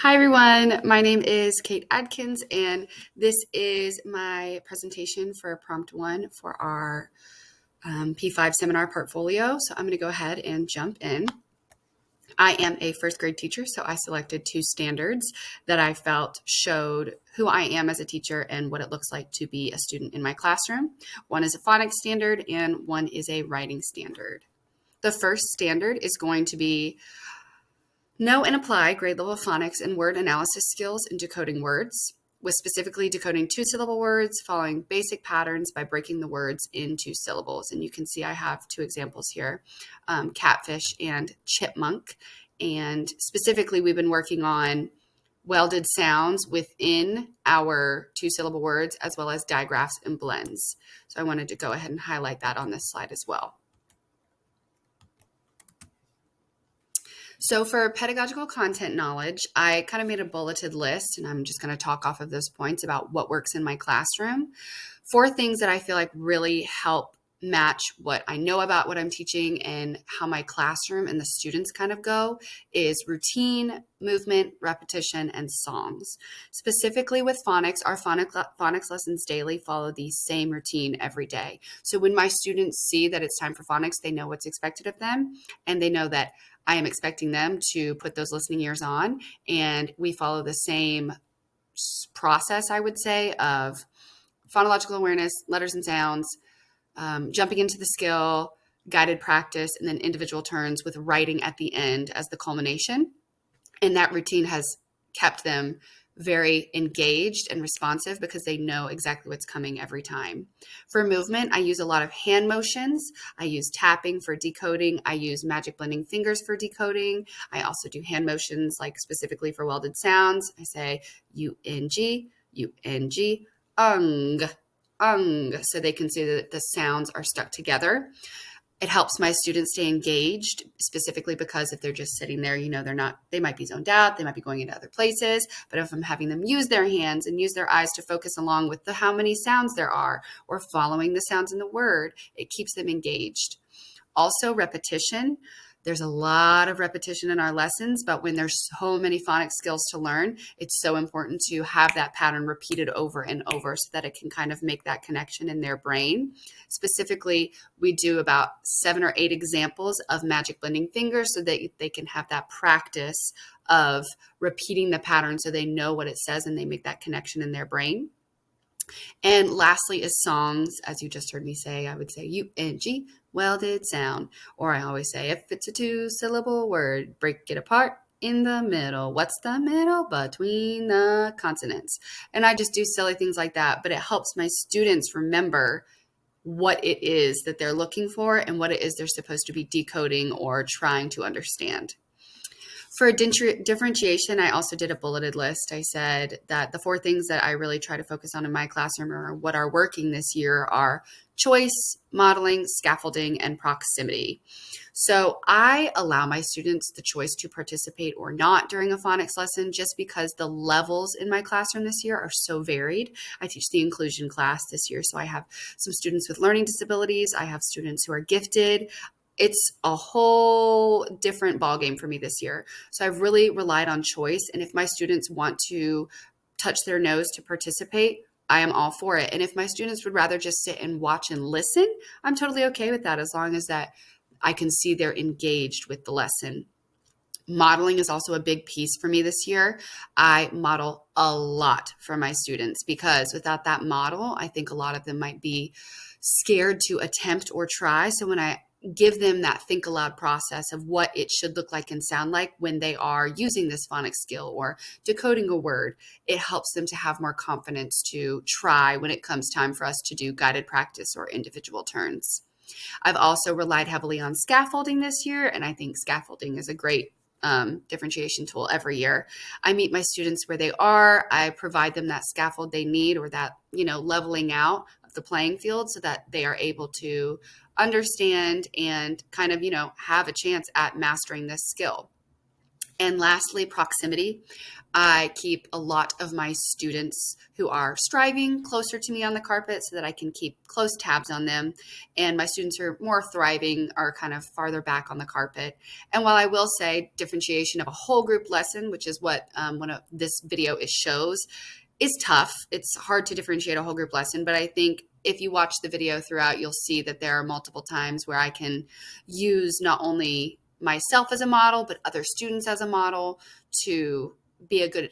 Hi everyone, my name is Kate Adkins and this is my presentation for Prompt 1 for our P5 seminar portfolio. So I'm going to go ahead and jump in. I am a first grade teacher, so I selected two standards that I felt showed who I am as a teacher and what it looks like to be a student in my classroom. One is a phonics standard and one is a writing standard. The first standard is going to be know and apply grade level phonics and word analysis skills in decoding words, with specifically decoding two-syllable words, following basic patterns by breaking the words into syllables. And you can see I have two examples here, catfish and chipmunk. And specifically, we've been working on welded sounds within our two-syllable words, as well as digraphs and blends. So I wanted to go ahead and highlight that on this slide as well. So for pedagogical content knowledge, I kind of made a bulleted list, and I'm just going to talk off of those points about what works in my classroom. Four things that I feel like really help match what I know about what I'm teaching and how my classroom and the students kind of go is routine, movement, repetition, and songs. Specifically with phonics, our phonics lessons daily follow the same routine every day. So when my students see that it's time for phonics, they know what's expected of them, and they know that I am expecting them to put those listening ears on, and we follow the same process, I would say, of phonological awareness, letters and sounds, jumping into the skill, guided practice, and then individual turns with writing at the end as the culmination. And that routine has kept them very engaged and responsive because they know exactly what's coming every time. For movement, I use a lot of hand motions. I use tapping for decoding. I use magic blending fingers for decoding. I also do hand motions, like specifically for welded sounds. I say U-N-G, U-N-G, ung, ung, so they can see that the sounds are stuck together. It helps my students stay engaged, specifically because if they're just sitting there, they might be zoned out, they might be going into other places. But if I'm having them use their hands and use their eyes to focus along with how many sounds there are, or following the sounds in the word, it keeps them engaged. Also, repetition. There's a lot of repetition in our lessons, but when there's so many phonics skills to learn, it's so important to have that pattern repeated over and over so that it can kind of make that connection in their brain. Specifically, we do about 7 or 8 examples of magic blending fingers so that they can have that practice of repeating the pattern so they know what it says and they make that connection in their brain. And lastly is songs. As you just heard me say, I would say U-N-G, welded sound. Or I always say, if it's a two-syllable word, break it apart in the middle. What's the middle? Between the consonants. And I just do silly things like that, but it helps my students remember what it is that they're looking for and what it is they're supposed to be decoding or trying to understand. For differentiation, I also did a bulleted list. I said that the 4 things that I really try to focus on in my classroom or what are working this year are choice, modeling, scaffolding, and proximity. So I allow my students the choice to participate or not during a phonics lesson just because the levels in my classroom this year are so varied. I teach the inclusion class this year, so I have some students with learning disabilities. I have students who are gifted. It's a whole different ballgame for me this year. So I've really relied on choice. And if my students want to touch their nose to participate, I am all for it. And if my students would rather just sit and watch and listen, I'm totally okay with that as long as that I can see they're engaged with the lesson. Modeling is also a big piece for me this year. I model a lot for my students because without that model, I think a lot of them might be scared to attempt or try. So when I give them that think aloud process of what it should look like and sound like when they are using this phonics skill or decoding a word, it helps them to have more confidence to try when it comes time for us to do guided practice or individual turns. I've also relied heavily on scaffolding this year, and I think scaffolding is a great differentiation tool every year. I meet my students where they are. I provide them that scaffold they need or that, leveling out of the playing field so that they are able to understand and kind of, have a chance at mastering this skill. And lastly, proximity. I keep a lot of my students who are striving closer to me on the carpet so that I can keep close tabs on them. And my students who are more thriving are kind of farther back on the carpet. And while I will say differentiation of a whole group lesson, which is what one of this video shows, is tough. It's hard to differentiate a whole group lesson, but I think if you watch the video throughout, you'll see that there are multiple times where I can use not only myself as a model, but other students as a model to be a good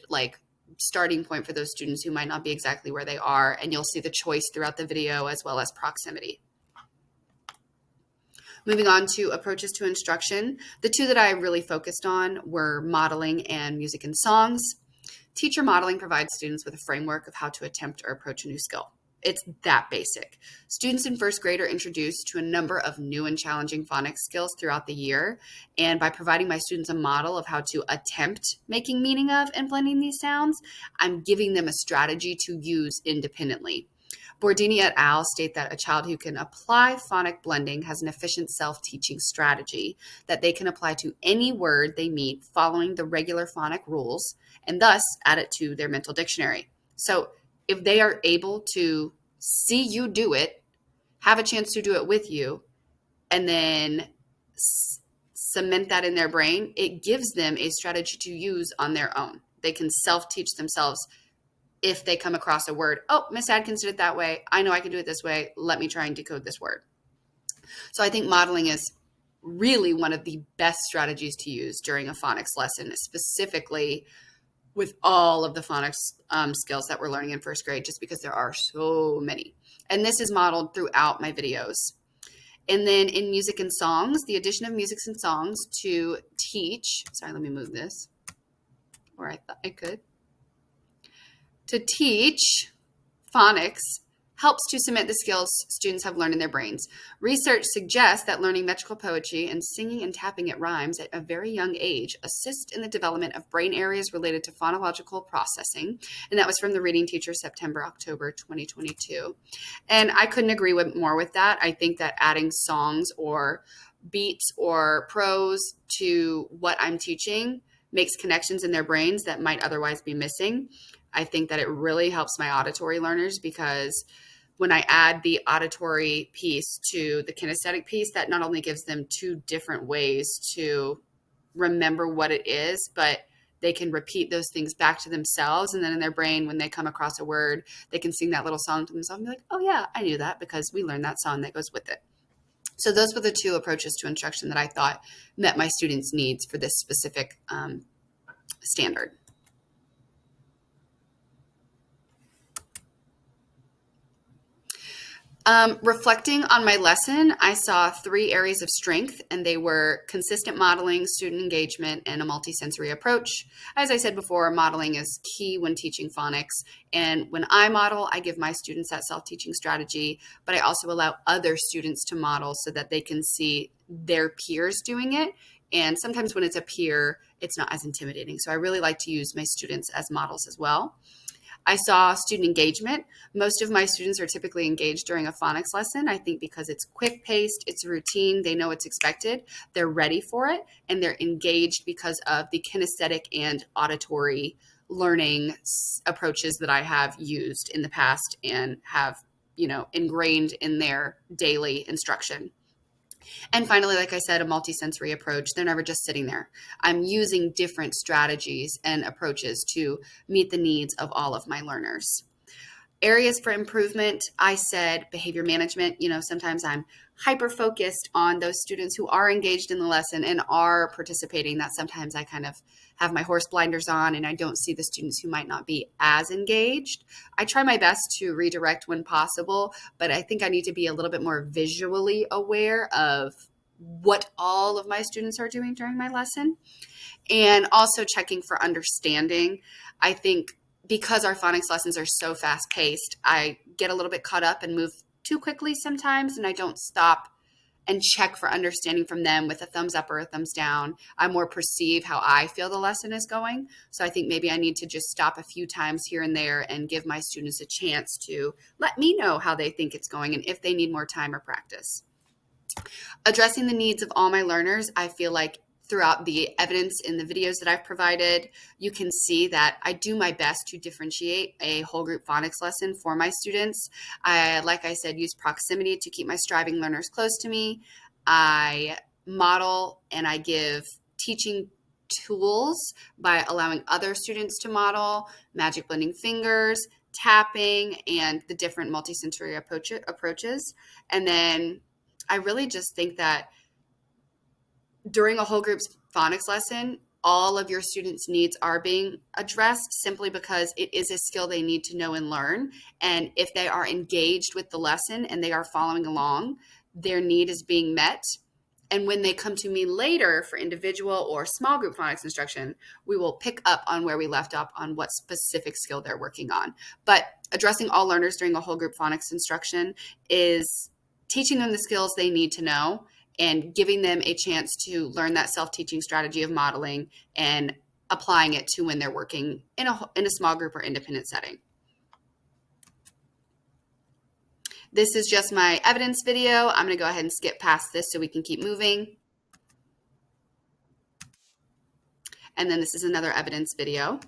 starting point for those students who might not be exactly where they are. And you'll see the choice throughout the video as well as proximity. Moving on to approaches to instruction. The two that I really focused on were modeling and music and songs. Teacher modeling provides students with a framework of how to attempt or approach a new skill. It's that basic. Students in first grade are introduced to a number of new and challenging phonics skills throughout the year. And by providing my students a model of how to attempt making meaning of and blending these sounds, I'm giving them a strategy to use independently. Bordini et al. State that a child who can apply phonic blending has an efficient self-teaching strategy that they can apply to any word they meet following the regular phonic rules and thus add it to their mental dictionary. So if they are able to see you do it, have a chance to do it with you, and then cement that in their brain, it gives them a strategy to use on their own. They can self-teach themselves if they come across a word. Oh, Miss Adkins did it that way. I know I can do it this way. Let me try and decode this word. So I think modeling is really one of the best strategies to use during a phonics lesson, specifically with all of the phonics skills that we're learning in first grade, just because there are so many. And this is modeled throughout my videos. And then in music and songs, the addition of music and songs to teach, sorry, let me move this, or I thought I could, to teach phonics helps to cement the skills students have learned in their brains. Research suggests that learning metrical poetry and singing and tapping at rhymes at a very young age assist in the development of brain areas related to phonological processing. And that was from the Reading Teacher, September-October 2022. And I couldn't agree more with that. I think that adding songs or beats or prose to what I'm teaching makes connections in their brains that might otherwise be missing. I think that it really helps my auditory learners because when I add the auditory piece to the kinesthetic piece, that not only gives them two different ways to remember what it is, but they can repeat those things back to themselves. And then in their brain, when they come across a word, they can sing that little song to themselves and be like, oh yeah, I knew that because we learned that song that goes with it. So those were the two approaches to instruction that I thought met my students' needs for this specific standard. Reflecting on my lesson, I saw 3 areas of strength, and they were consistent modeling, student engagement, and a multisensory approach. As I said before, modeling is key when teaching phonics. And when I model, I give my students that self-teaching strategy, but I also allow other students to model so that they can see their peers doing it. And sometimes when it's a peer, it's not as intimidating. So I really like to use my students as models as well. I saw student engagement. Most of my students are typically engaged during a phonics lesson. I think because it's quick paced, it's routine, they know what's expected, they're ready for it, and they're engaged because of the kinesthetic and auditory learning approaches that I have used in the past and have, ingrained in their daily instruction. And finally, like I said, a multisensory approach. They're never just sitting there. I'm using different strategies and approaches to meet the needs of all of my learners. Areas for improvement, I said behavior management. Sometimes I'm hyper-focused on those students who are engaged in the lesson and are participating, that sometimes I kind of have my horse blinders on and I don't see the students who might not be as engaged. I try my best to redirect when possible, but I think I need to be a little bit more visually aware of what all of my students are doing during my lesson, and also checking for understanding. I think because our phonics lessons are so fast paced, I get a little bit caught up and move too quickly sometimes, and I don't stop and check for understanding from them with a thumbs up or a thumbs down. I more perceive how I feel the lesson is going. So I think maybe I need to just stop a few times here and there and give my students a chance to let me know how they think it's going and if they need more time or practice. Addressing the needs of all my learners, I feel like throughout the evidence in the videos that I've provided, you can see that I do my best to differentiate a whole group phonics lesson for my students. Like I said, use proximity to keep my striving learners close to me. I model and I give teaching tools by allowing other students to model, magic blending fingers, tapping, and the different multisensory approaches. And then I really just think that during a whole group's phonics lesson, all of your students' needs are being addressed simply because it is a skill they need to know and learn. And if they are engaged with the lesson and they are following along, their need is being met. And when they come to me later for individual or small group phonics instruction, we will pick up on where we left off on what specific skill they're working on. But addressing all learners during a whole group phonics instruction is teaching them the skills they need to know and giving them a chance to learn that self-teaching strategy of modeling and applying it to when they're working in a small group or independent setting. This is just my evidence video. I'm going to go ahead and skip past this so we can keep moving. And then this is another evidence video.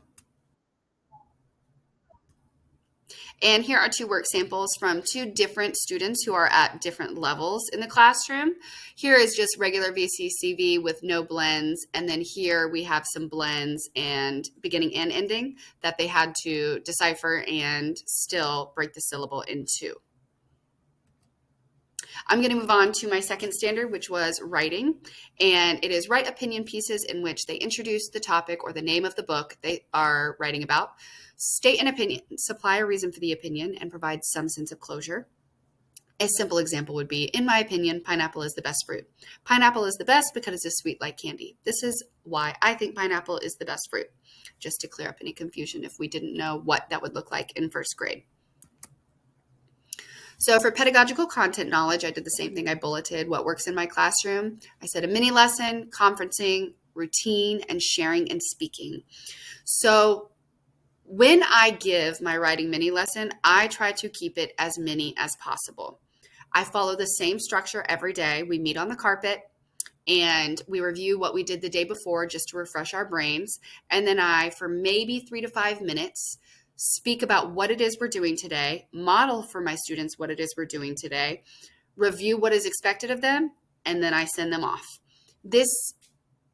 And here are two work samples from two different students who are at different levels in the classroom. Here is just regular VCCV with no blends. And then here we have some blends and beginning and ending that they had to decipher and still break the syllable in two. I'm going to move on to my second standard, which was writing. And it is write opinion pieces in which they introduce the topic or the name of the book they are writing about. State an opinion, supply a reason for the opinion, and provide some sense of closure. A simple example would be, in my opinion, pineapple is the best fruit. Pineapple is the best because it's sweet like candy. This is why I think pineapple is the best fruit. Just to clear up any confusion if we didn't know what that would look like in first grade. So for pedagogical content knowledge, I did the same thing. I bulleted what works in my classroom. I said a mini lesson, conferencing, routine, and sharing and speaking. So when I give my writing mini lesson, I try to keep it as mini as possible. I follow the same structure every day. We meet on the carpet and we review what we did the day before just to refresh our brains. And then I, for maybe 3 to 5 minutes, speak about what it is we're doing today, model for my students what it is we're doing today, review what is expected of them, and then I send them off. This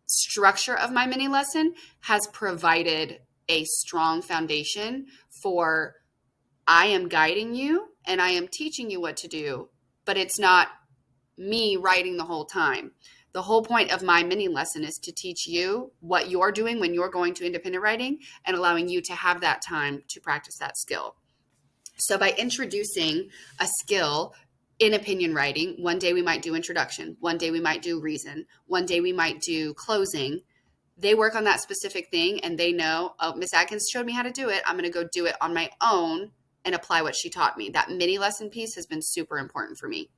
structure of my mini lesson has provided a strong foundation for I am guiding you and I am teaching you what to do, but it's not me writing the whole time. The whole point of my mini lesson is to teach you what you're doing when you're going to independent writing and allowing you to have that time to practice that skill. So by introducing a skill in opinion writing, one day we might do introduction, one day we might do reason, one day we might do closing. They work on that specific thing and they know, oh, Miss Adkins showed me how to do it. I'm going to go do it on my own and apply what she taught me. That mini lesson piece has been super important for me.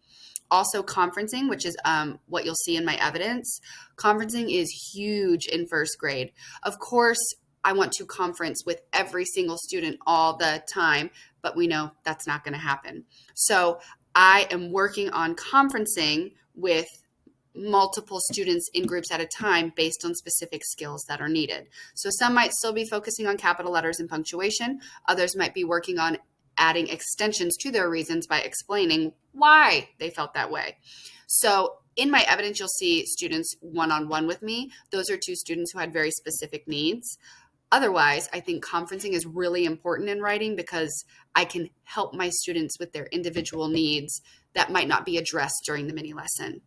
Also conferencing, which is what you'll see in my evidence. Conferencing is huge in first grade. Of course, I want to conference with every single student all the time, but we know that's not going to happen. So I am working on conferencing with multiple students in groups at a time based on specific skills that are needed. So some might still be focusing on capital letters and punctuation. Others might be working on adding extensions to their reasons by explaining why they felt that way. So in my evidence, you'll see students one-on-one with me. Those are two students who had very specific needs. Otherwise, I think conferencing is really important in writing because I can help my students with their individual needs that might not be addressed during the mini lesson.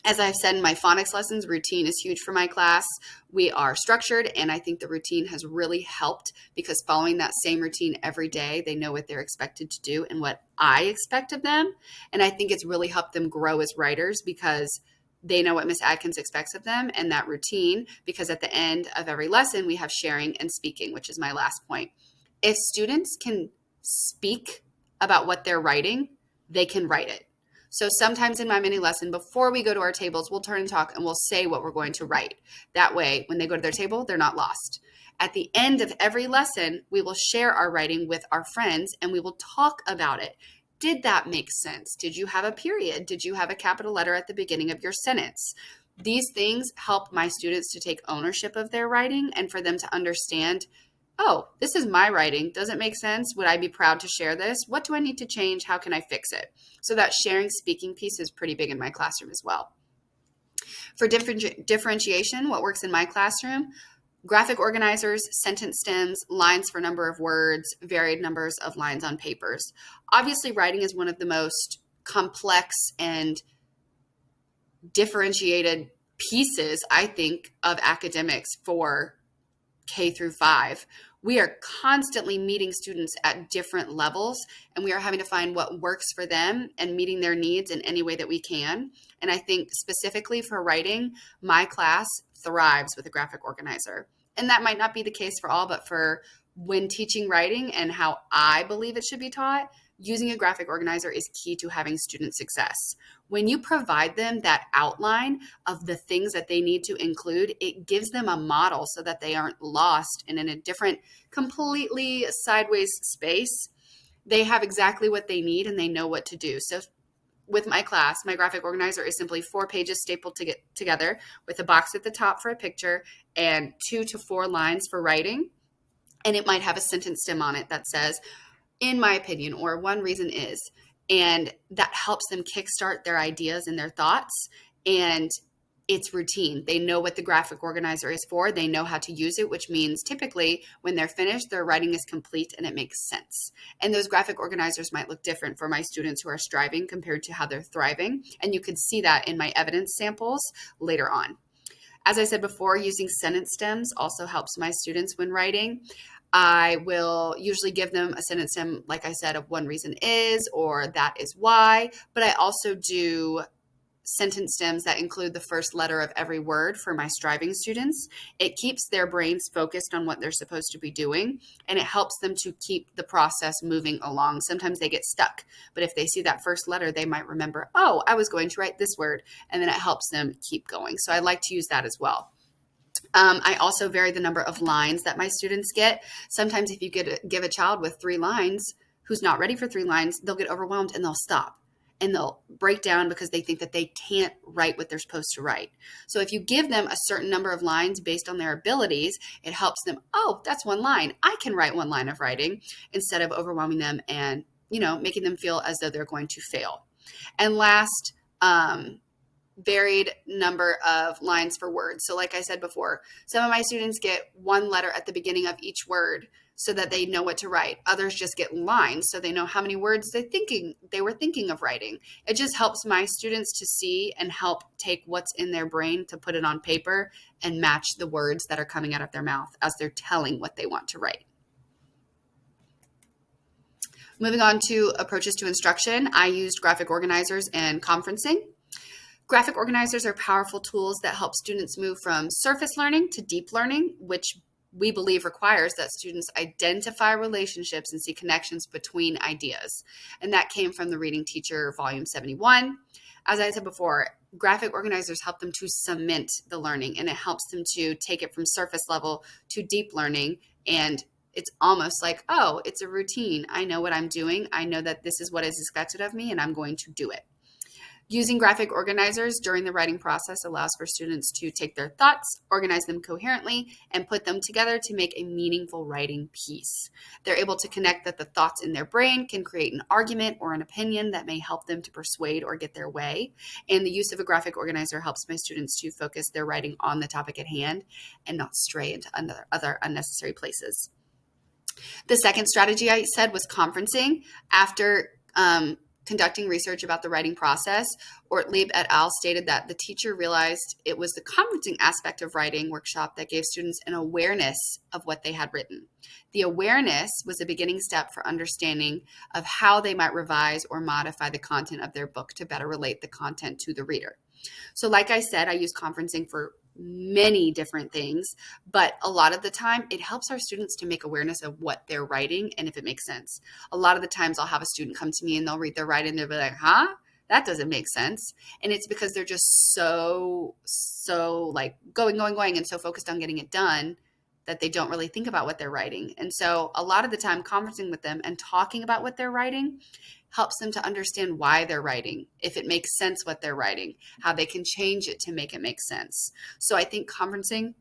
As I've said in my phonics lessons, routine is huge for my class. We are structured, and I think the routine has really helped because following that same routine every day, they know what they're expected to do and what I expect of them. And I think it's really helped them grow as writers because they know what Miss Adkins expects of them and that routine, because at the end of every lesson, we have sharing and speaking, which is my last point. If students can speak about what they're writing, they can write it. So sometimes in my mini lesson, before we go to our tables, we'll turn and talk and we'll say what we're going to write. That way, when they go to their table, they're not lost. At the end of every lesson, we will share our writing with our friends and we will talk about it. Did that make sense? Did you have a period? Did you have a capital letter at the beginning of your sentence? These things help my students to take ownership of their writing and for them to understand, oh, this is my writing. Does it make sense? Would I be proud to share this? What do I need to change? How can I fix it? So that sharing speaking piece is pretty big in my classroom as well. For differentiation, what works in my classroom? Graphic organizers, sentence stems, lines for number of words, varied numbers of lines on papers. Obviously, writing is one of the most complex and differentiated pieces, I think, of academics for K through 5. We are constantly meeting students at different levels, and we are having to find what works for them and meeting their needs in any way that we can. And I think specifically for writing, my class thrives with a graphic organizer. And that might not be the case for all, but for when teaching writing and how I believe it should be taught, using a graphic organizer is key to having student success. When you provide them that outline of the things that they need to include, it gives them a model so that they aren't lost and in a different, completely sideways space. They have exactly what they need and they know what to do. So with my class, my graphic organizer is simply 4 pages stapled together with a box at the top for a picture and 2 to 4 lines for writing. And it might have a sentence stem on it that says, in my opinion, or one reason is, and that helps them kickstart their ideas and their thoughts. And it's routine. They know what the graphic organizer is for. They know how to use it, which means typically when they're finished, their writing is complete and it makes sense. And those graphic organizers might look different for my students who are striving compared to how they're thriving. And you can see that in my evidence samples later on. As I said before, using sentence stems also helps my students when writing. I will usually give them a sentence stem, like I said, of one reason is, or that is why, but I also do sentence stems that include the first letter of every word for my striving students. It keeps their brains focused on what they're supposed to be doing, and it helps them to keep the process moving along. Sometimes they get stuck, but if they see that first letter, they might remember, oh, I was going to write this word, and then it helps them keep going. So I like to use that as well. I also vary the number of lines that my students get. Sometimes if you give a child with 3 lines who's not ready for 3 lines, they'll get overwhelmed and they'll stop and they'll break down because they think that they can't write what they're supposed to write. So if you give them a certain number of lines based on their abilities, it helps them, oh, that's 1 line. I can write 1 line of writing, instead of overwhelming them and, making them feel as though they're going to fail. And last, varied number of lines for words. So like I said before, some of my students get 1 letter at the beginning of each word so that they know what to write. Others just get lines so they know how many words they were thinking of writing. It just helps my students to see and help take what's in their brain to put it on paper and match the words that are coming out of their mouth as they're telling what they want to write. Moving on to approaches to instruction, I used graphic organizers and conferencing. Graphic organizers are powerful tools that help students move from surface learning to deep learning, which we believe requires that students identify relationships and see connections between ideas. And that came from the Reading Teacher, Volume 71. As I said before, graphic organizers help them to cement the learning, and it helps them to take it from surface level to deep learning. And it's almost like, oh, it's a routine. I know what I'm doing. I know that this is what is expected of me, and I'm going to do it. Using graphic organizers during the writing process allows for students to take their thoughts, organize them coherently, and put them together to make a meaningful writing piece. They're able to connect that the thoughts in their brain can create an argument or an opinion that may help them to persuade or get their way. And the use of a graphic organizer helps my students to focus their writing on the topic at hand and not stray into other unnecessary places. The second strategy I said was conferencing. After conducting research about the writing process, Ortlieb et al. Stated that the teacher realized it was the conferencing aspect of writing workshop that gave students an awareness of what they had written. The awareness was a beginning step for understanding of how they might revise or modify the content of their book to better relate the content to the reader. So like I said, I use conferencing for many different things, but a lot of the time it helps our students to make awareness of what they're writing and if it makes sense. A lot of the times I'll have a student come to me and they'll read their writing and they'll be like, huh? That doesn't make sense. And it's because they're just so like going and so focused on getting it done that they don't really think about what they're writing. And so a lot of the time conferencing with them and talking about what they're writing helps them to understand why they're writing, if it makes sense what they're writing, how they can change it to make it make sense. So I think conferencing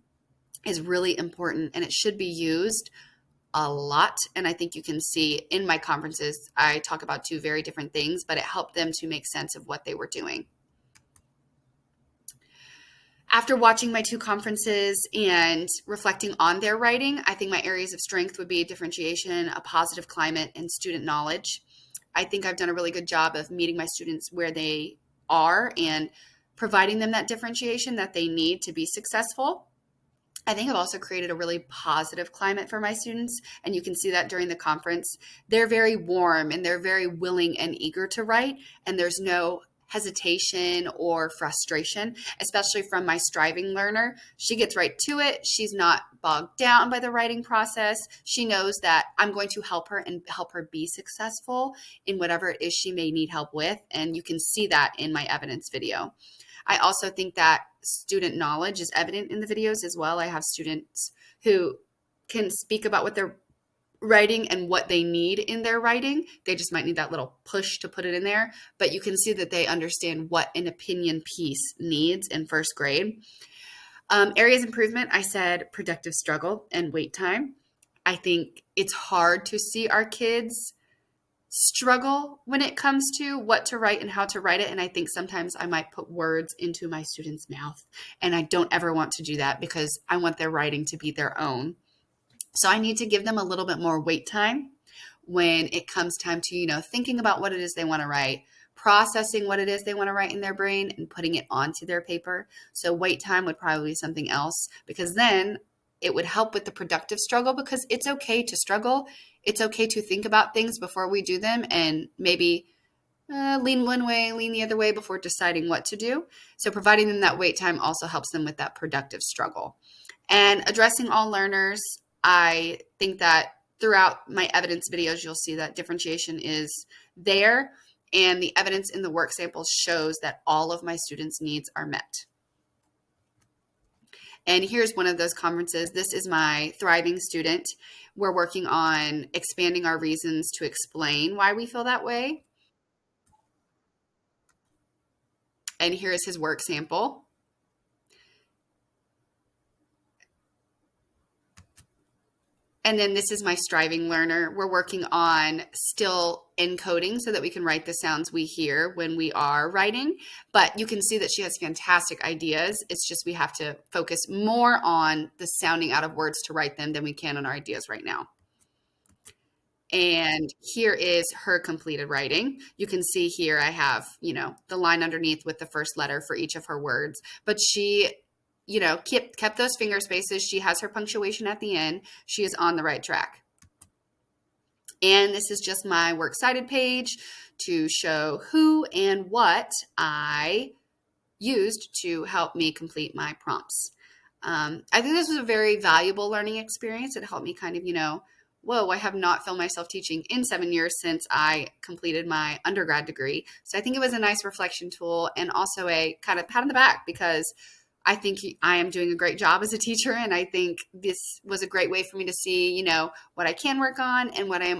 is really important and it should be used a lot. And I think you can see in my conferences, I talk about two very different things, but it helped them to make sense of what they were doing. After watching my two conferences and reflecting on their writing, I think my areas of strength would be differentiation, a positive climate, and student knowledge. I think I've done a really good job of meeting my students where they are and providing them that differentiation that they need to be successful. I think I've also created a really positive climate for my students, and you can see that during the conference. They're very warm and they're very willing and eager to write, and there's no hesitation or frustration, especially from my striving learner. She gets right to it. She's not bogged down by the writing process. She knows that I'm going to help her and help her be successful in whatever it is she may need help with, and you can see that in my evidence video. I also think that student knowledge is evident in the videos as well. I have students who can speak about what they're writing and what they need in their writing. They just might need that little push to put it in there, but you can see that they understand what an opinion piece needs in first grade. Areas of improvement, I said productive struggle and wait time. I think it's hard to see our kids struggle when it comes to what to write and how to write it. And I think sometimes I might put words into my students' mouth. And I don't ever want to do that because I want their writing to be their own. So I need to give them a little bit more wait time when it comes time to, thinking about what it is they want to write, processing what it is they want to write in their brain and putting it onto their paper. So wait time would probably be something else, because then it would help with the productive struggle, because it's okay to struggle. It's okay to think about things before we do them and maybe lean one way, lean the other way before deciding what to do. So providing them that wait time also helps them with that productive struggle. And addressing all learners, I think that throughout my evidence videos, you'll see that differentiation is there, and the evidence in the work samples shows that all of my students' needs are met. And here's one of those conferences. This is my thriving student. We're working on expanding our reasons to explain why we feel that way. And here is his work sample. And then this is my striving learner. We're working on still encoding so that we can write the sounds we hear when we are writing. But you can see that she has fantastic ideas. It's just we have to focus more on the sounding out of words to write them than we can on our ideas right now. And here is her completed writing. You can see here I have, the line underneath with the first letter for each of her words. But she kept those finger spaces. She has her punctuation at the end. She is on the right track. And this is just my works cited page to show who and what I used to help me complete my prompts. I think this was a very valuable learning experience. It helped me kind of, whoa, I have not felt myself teaching in 7 years since I completed my undergrad degree. So I think it was a nice reflection tool and also a kind of pat on the back, because I think I am doing a great job as a teacher, and I think this was a great way for me to see, what I can work on and what I am